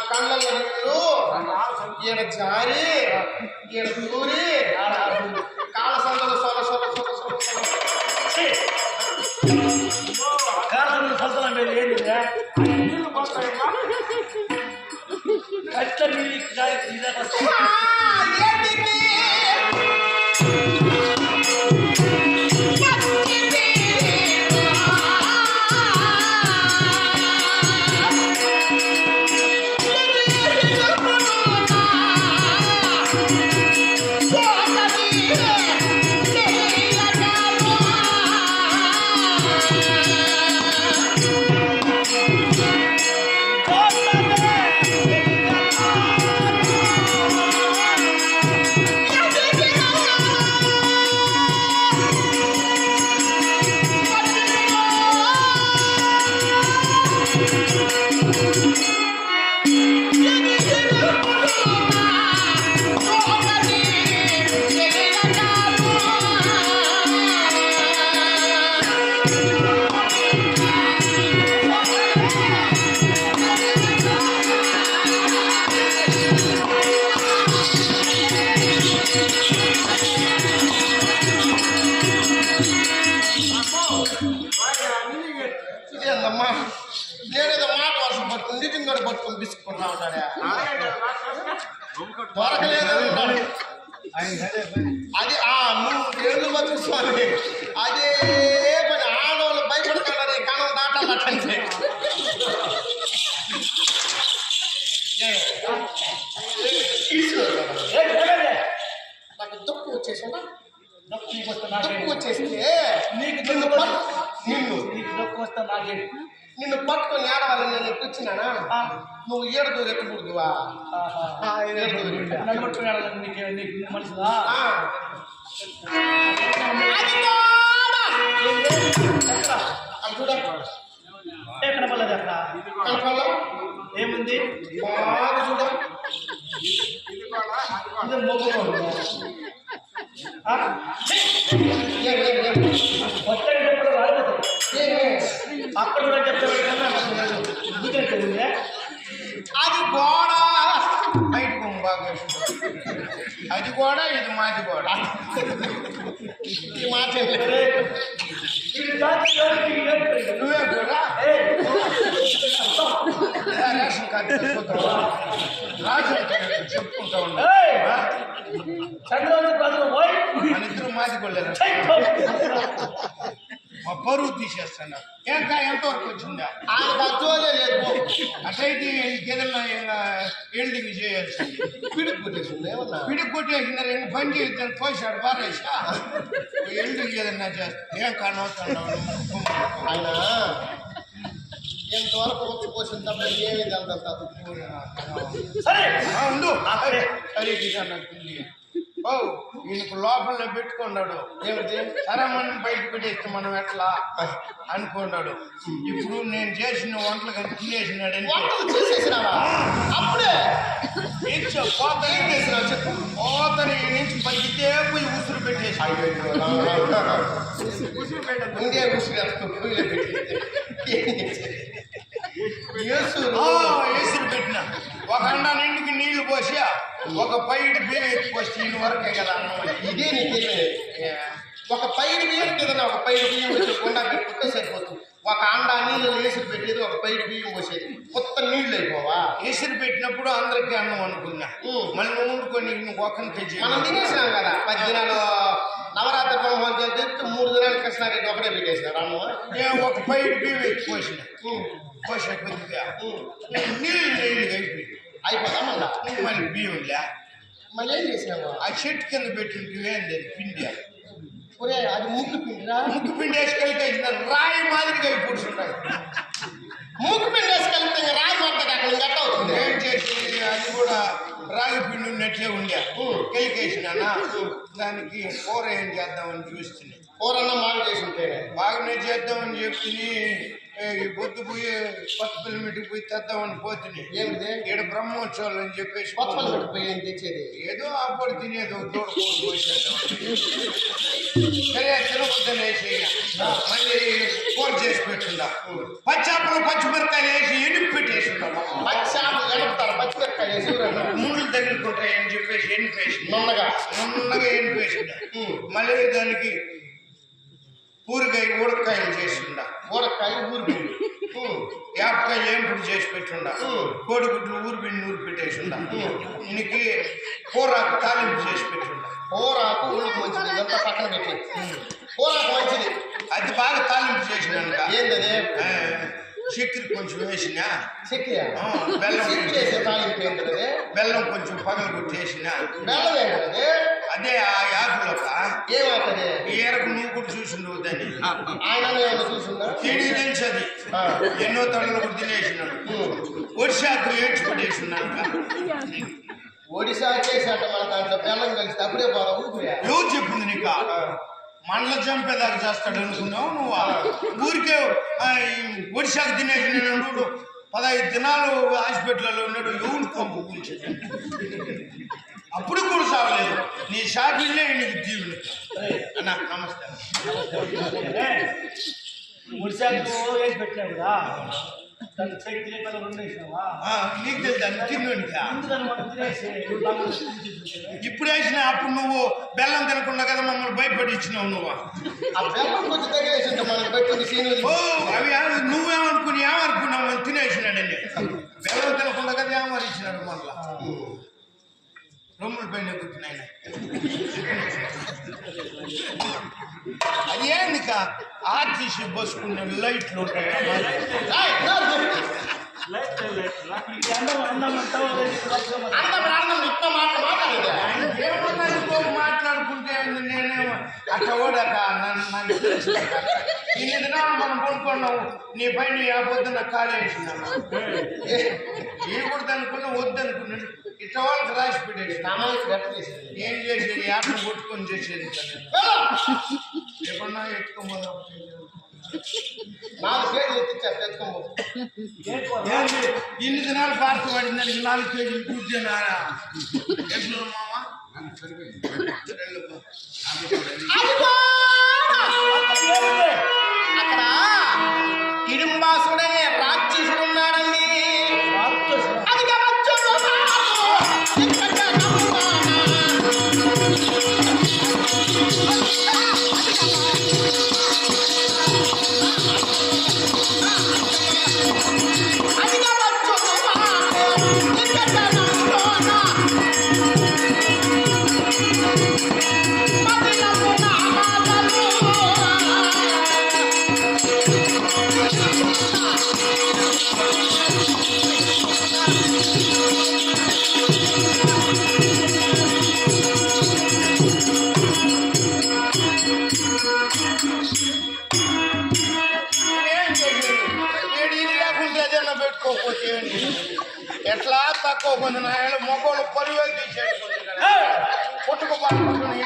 కళ్ళల్లో నీళ్ళు ఈయన జారి ఈయన దూరి కాళ్ళ సందలు సొల సొల సొల సొల కాళ్ళ సంతల మీద ఏంటి నీళ్ళు పోతాయమ్మా కట్ట నీళ్ళు ఏందమ్మా నేనేదో మాట వర్షం పట్టుకుని నిజంగా పట్టుకుని బిసుకుంటా ఉంటాడే దొరకలేదు అది నువ్వు ఏళ్ళు బతుకుతాను అదే పని ఆడవాళ్ళు భయపడతాడని కణం దాటాలంటే నాకు దుఃఖం వచ్చేసిందా దుఃఖం వచ్చేస్తే నిన్ను పట్టుకొని ఏడవాలని నేను కూర్చున్నానా నువ్వు ఏడుదూరు ఎక్కకూడదువా మనుషులా ఎక్కడ పడలేదు అక్కడ ఏముంది చూడ అక్కడ కూడా చెప్తారు అది గోడ బయట బాగా అది కూడా ఇది మాది కూడా ఈ మాట నువ్వే కూడా రేషన్ కార్డు చెప్పుకుంటా ఉన్నా మన ఇద్దరు మాది కొడలేరు మా పరువు తీసేస్తాను ఏంకా ఎంతవరకు వచ్చిందా ఆయన అర్థోలే లేదు అట్లయితే ఏదన్నా ఎల్డింగ్ చేయాల్సింది పిడుగు కొట్టేసింది ఏమన్నా పిడుగు కొట్టేసిన రెండు పని చేస్తాను పోసాడు పారేసా ఎల్డింగ్ ఏదన్నా చేస్తా ఏం కానవుతున్నావు ఆయన ఎంతవరకు వచ్చి పోసిన తప్ప ఏమి సరే ఉండు సరే నాకు ఈయనకు లోపల పెట్టుకున్నాడు ఏమిటి సరే మనం బయట పెట్టేస్తే మనం ఎట్లా అనుకున్నాడు ఇప్పుడు నేను చేసిన వంటలు కానీ తినేసినాడు అప్పుడే పోతని నుంచి పైకితే పోయి ఉసురు పెట్టేసి ఉసురు పెట్టే ఉసురు పెట్టిన ఒక అండా నిండికి నీళ్లు పోసి ఒక పైడి బియ్యం ఎత్తి పోసి ఇన్ని వరకే కదా అన్నం ఇదే నీకు ఒక పైడి బియ్యం ఏదన్నా ఒక పైడి బియ్యం వచ్చి కొండ పెట్టుకుంటే సరిపోతుంది ఒక అండా నీళ్ళు ఏసురు పెట్టేది ఒక పైడి బియ్యం పోసేది మొత్తం నీళ్ళు అయిపోవా ఏసురు పెట్టినప్పుడు అందరికీ అన్నం అనుకున్నా మళ్ళీ వండుకొని ఒక్కని తెచ్చి మనం తినేసినాం కదా 10 దినాలు నవరాత్రి బ్రహ్మం చెప్తే 3 దినాలు కృష్ణారెడ్డి ఒకటే పెట్టేసినారు అన్నం నేను ఒక పైడి బియ్యం ఎత్తి పోసిన పోసే కొద్దిగా నీళ్ళు అయిపోయి అయిపోతా మళ్ళీ బియ్యంలే మళ్ళీ ఏం చేసినావు ఆ చెట్టు కింద పెట్టింది ఏంది పిండి ఒరే అది ముగ్గు పిండిరా ముగ్గు పిండి వేసి కలిపేసిన రాయి మాదిరిగా అయిపోతుంటాయి ముగ్గు పిండి వేసి కలిపితే రాయి మాట్లాడి అక్కడ గట్ట అవుతుంది ఏం చేసి అది కూడా రాగి పిండి ఉన్నట్లే ఉండే కలికేసినా దానికి కూర ఏం చేద్దామని చూస్తుంది కూరన్నా బాగా చేసి ఉంటే బాగానే చేద్దామని చెప్పి ఈ పొద్దు పోయి కొత్తపల్లి మీటికి పోయి తెద్దామని పోతుంది. ఏమిటి ఈడ బ్రహ్మోత్సవాలు అని చెప్పేసి కొత్తపల్లి మీటికి పోయి ఏం తెచ్చేది? ఏదో ఆ పొడి తినేదో దూడకోడి పోసేద్దాం. సరే తినబుద్దని వేసి మళ్ళీ కూర చేసి పెట్టుందా, పచ్చాపలు పచ్చిమిరకాయలు వేసి ఎనిపి పెట్టేసి పచ్చాపలు గడుపుతారు, పచ్చిమిరకాయలు వేసి ముళ్ళు తగులుకుంటాయి అని చెప్పేసి ఎనిపేసి నున్నగా ఎనిపేసిందా. మళ్ళీ దానికి ఊరికాయ ఊరకాయలు చేసిందా, ఊరకాయ ఊరిపిండి, యాపకాయలు ఏంపుడు చేసి పెట్టుండా, కోడిగుడ్లు ఊరిపిండి నూరు పెట్టేసిండా, నీకు కూరాకు తాలింపు చేసి పెట్టుండా. కూరాకు ఊరికి మంచిది, ఇదంతా పక్కన పెట్టి కూరాకు మంచిది. అది బాగా తాలింపు చేసినాక ఏంటది? చక్కెర కొంచెం వేసిన, బెల్లం తాలింపు ఏంటది? బెల్లం కొంచెం పగలు కొట్టేసిన. బెల్లం ఏంటది? అదే ఆ యాకులక ఏమవుతుంది? ఏరకు నువ్వు కూడా చూసిండవు దాన్ని. ఆయన చూసిందా? తిరిగి తెలుసు అది. ఎన్నో తడలు కూడా తినేసినాడు. ఒడిశాకు ఏడ్చి పడేసినాక ఒడిశా చేసేట మన దాంట్లో బెల్లం కలిసి అప్పుడే బాగా ఊపిరి. ఎవరు చెప్పింది నీకు? మండల చంపేదాకా చేస్తాడు అనుకున్నావు నువ్వు. ఊరికే ఒడిశాకు తినేసినాడు. 15 దినాలు హాస్పిటల్లో ఉన్నాడు. ఎవరు పంపు కూర్చొని అప్పుడు కూడా సాగలేదు. నీ షాపింగ్లే నీకు జీవుని. అన్నా నమస్తే. ముడిసాకు వేసి పెట్టినావు కదా, దాన్ని చెట్టు రెండు వేసినావా? నీకు తెలుసు అది తిన్నాడుగా. ఇప్పుడు వేసిన అప్పుడు నువ్వు బెల్లం తినకుండా కదా మమ్మల్ని భయపడిచ్చినావు. నువ్వు అవి నువ్వేమనుకుని ఏమనుకున్నావు అని తినేసినాడండి. బెల్లం తినకుండా కదా ఏమరిచ్చినాడు. మళ్ళా రొమ్ముల పైన కూర్చున్నాయన. అది ఏంది ఆర్టీసీ బస్సుకున్న లైట్లు ఉంటాయి. మాట్లాడుకుంటే నేనేమో అట్లా కూడా ఇన్ని దినాలు మనం కొనుక్కున్నావు. నీ పైన ఆ పొద్దున్న కాలేసిన ఏ కూడా అనుకున్నా వద్దనుకున్నాడు. ఇట్లా వాళ్ళకి రాసి పెట్టేసి ఏం చేసేది? యాత్ర కొట్టుకొని చేసేది. ఎప్పుడన్నా ఎత్తుకోమో ఇన్ని దినాలు పార్త పడిందని 4 కేజీలు కూర్చున్నారా? ఎట్లు మామా అక్కడ ఇడింబాసుడనే రాక్షసుడు ఉన్నాడండి. ఎట్లా తక్కువ కొంది నాయన మొక్కలు పరివే తీసేసుకుంటున్నా పుట్టుకు పట్టుకుని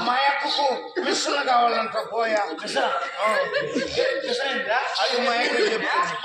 మా అక్కకు మిషన్ కావాలంట. పోయా అది మా అక్క చెప్తుంది.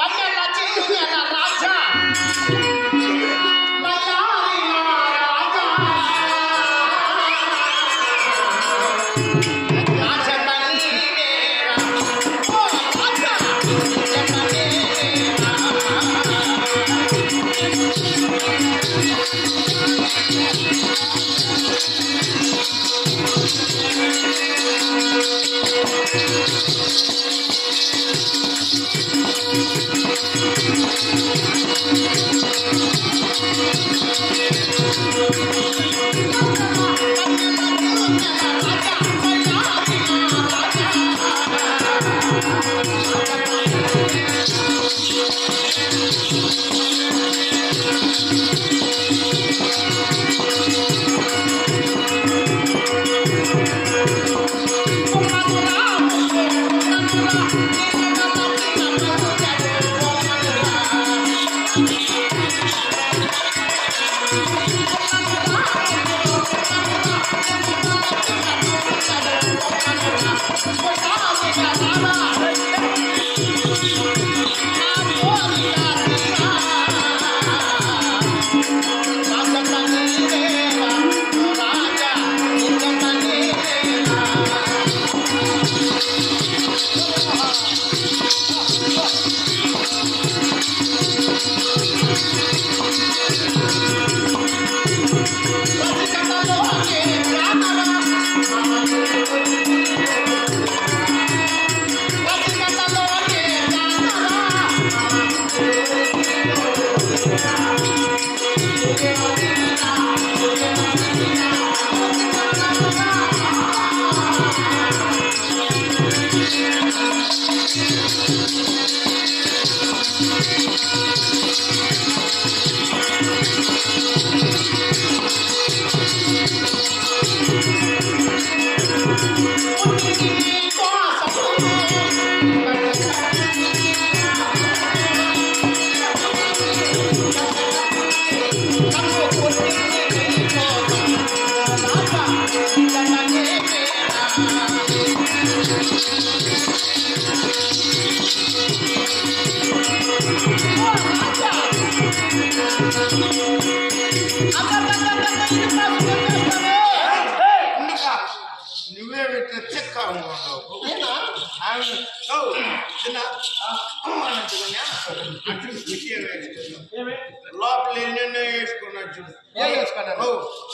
లోపల ఎన్నెన్నో వేసుకున్నా చూడు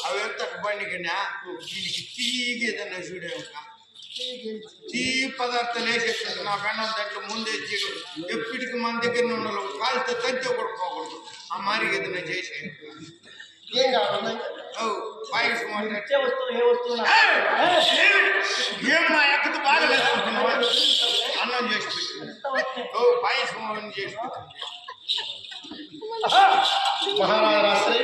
అవి ఎంత బండికి దీనికి తీగేదన్నా చూడే తీ పదార్థాలు వేసేస్తుంది నా పెన్నం దాంట్లో ముందే తీరు ఎప్పటికి మన దగ్గర ఉండాలి కాలితో తంతే కూడా పోకూడదు ఆ మారి ఏదైనా చేసే ఏం కావాలి పాయసం ఏం మా ఎక్కదు బాగా లేదనుకున్నావా అన్నం చేసి పెట్టింది పాయసం చేసి పెట్టింది మహారాజ రాశ్రీ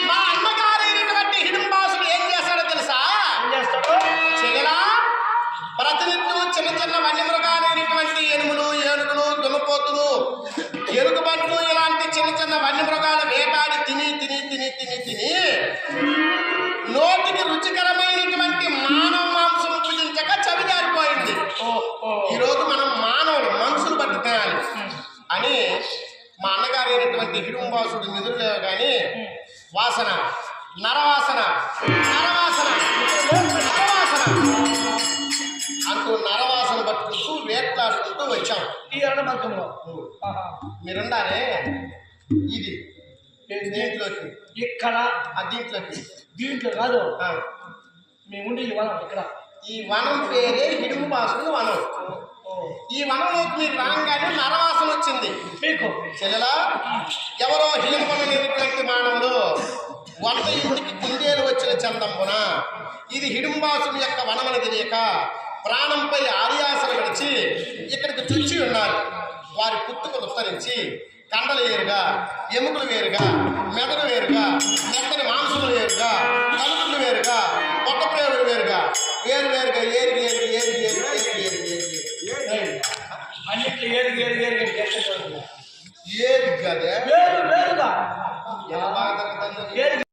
మా అన్నగారైనటువంటి హిడింబాసుడు ఏం చేస్తాడో తెలుసా? చెగలా ప్రతినిత్యం చిన్న చిన్న వన్యమృగాలైనటువంటి ఎనుములు, ఏనుగులు, దున్నపోతులు, ఎలుగుబంట్లు ఇలాంటి చిన్న చిన్న వన్యమృగాలు వేటాడి తిని తిని తిని తిని నోటికి రుచికరమైనటువంటి మానవ మాంసం పూజించక చవిదారిపోయింది. ఈరోజు మనం మానవులు మనుషులు బట్టి తినాలి అని మా అన్నగారు అయినటువంటి హిడింబాసుడు నిధులేవు కానీ వాసన నరవాసన నరవాసన నరవాసన అంటూ నరవాసన పట్టుకుంటూ వేట్లాడుకుంటూ వచ్చాం. ఈ అరణ మార్గంలో మీరుండారే ఇది దీంట్లోకి ఇక్కడ దీంట్లోకి దీంట్లో కాదు మేముండి ఈ వనం ఇక్కడ ఈ వనం పేరే హిడింబాసుడు వనం. ఈ వనంలోకి మీరు రాగానే నరవాసన వచ్చింది మీకు చెల్లెలా. ఎవరో హీనమైనటువంటి మానవులు వంట ఇంటికి కుందేలు వచ్చిన చందంబున ఇది హిడింబాసుని యొక్క వనమని తెలియక ప్రాణంపై ఆర్యాసన విడిచి ఇక్కడికి చుచ్చి ఉన్నారు. వారి పుట్టుకలు ఉత్తరించి కండలు వేరుగా, ఎముకలు వేరుగా, మెదడు వేరుగా,